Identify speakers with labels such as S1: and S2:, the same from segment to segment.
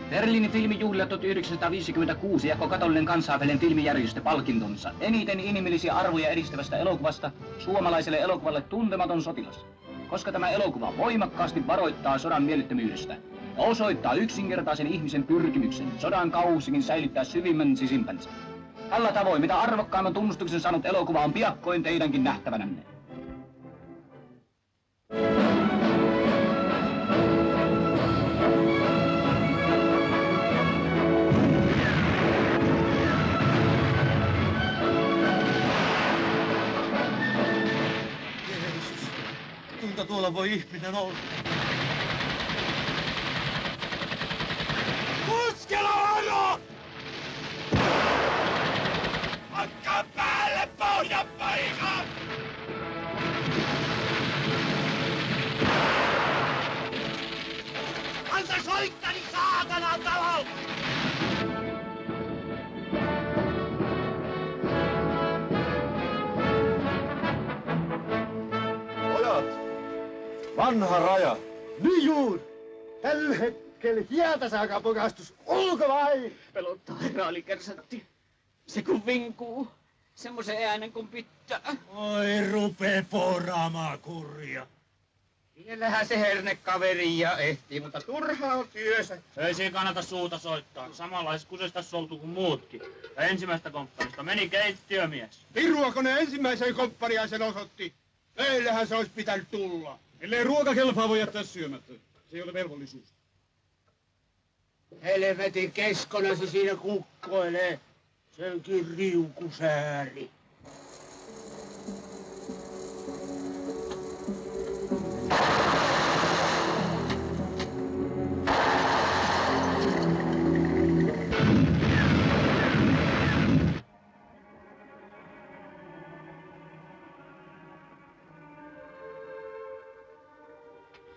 S1: Berliinin filmijuhlilla 1956 jakoi katolinen kansainvälinen filmijärjestö palkintonsa eniten inhimillisiä arvoja edistävästä elokuvasta suomalaiselle elokuvalle Tuntematon sotilas, koska tämä elokuva voimakkaasti varoittaa sodan miellyttömyydestä ja osoittaa yksinkertaisen ihmisen pyrkimyksen sodan kauhussikin säilyttää syvimmän sisimpänsä. Tällä tavoin, mitä arvokkaamman tunnustuksen saanut elokuva on piakkoin teidänkin nähtävänänne.
S2: Jeesus, kuinka tuolla voi ihminen olla? Koskela varo! Hakkaa päälle pohjapaikka! Anta soittani saatana talo!
S3: Pojat, vanha raja.
S4: Niin juuri. Tällä hetkellä hieltä saakaa pokastus. Ulko vai?
S5: Pelottaa raalikersantti. Se kun vinkuu. Semmoisen äänen kun pitää.
S2: Oi rupee poraamaan kurja.
S5: Vielähän se hernekaveri ja ehtii, mutta turhaa on työssä.
S6: Ei siinä kannata suuta soittaa. Samanlaiset kusestas oltu kuin muutkin. Ja ensimmäistä komppanista meni keittiömies.
S4: Piruako ne ensimmäisen komppaniaisen osoitti? Meillähän se olisi pitänyt tulla.
S3: Ellei ruoka kelpaa, voi jättää syömättä. Se ei ole velvollisuus.
S4: Helvetin keskona se siinä kukkoilee. Senkin riukusääri.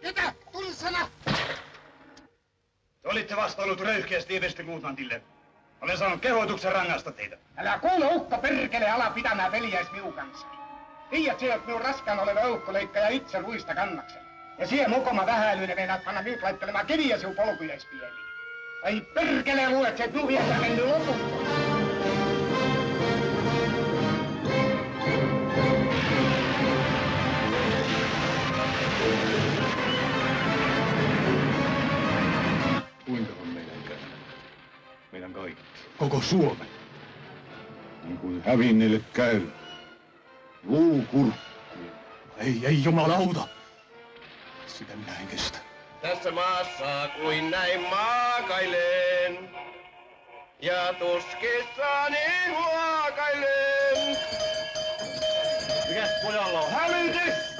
S2: Ketä? Tuli sana!
S3: Te olitte vastannut röyhkeästi Eversti Gutmantille. Olen saanut kehoituksen rangaista teitä.
S4: Älä kuule ukko perkele ala pitämään veljäis miu kanssa. Tiedät sinä, että minun raskaan oleva eukkoleikka ja itse ruista kannaksen. Ja siihen mukoma vähäilyinen meinaat panna minut laittelemaan kiviä sinun polkujaispieliin. Ai perkele luulet, että minun vielä mennyt loputtua.
S3: Kuinka on meidän käy? Meidän kaikki.
S4: Koko Suomen.
S3: Niin kuin hävinneille käy. Luukurkku.
S4: Ei jumalauta. Sitä minä en kestä.
S7: Tässä maassa kuin näin maakailen, ja tuskissani huokailen.
S3: Mikäs pojalla on? Hälytys!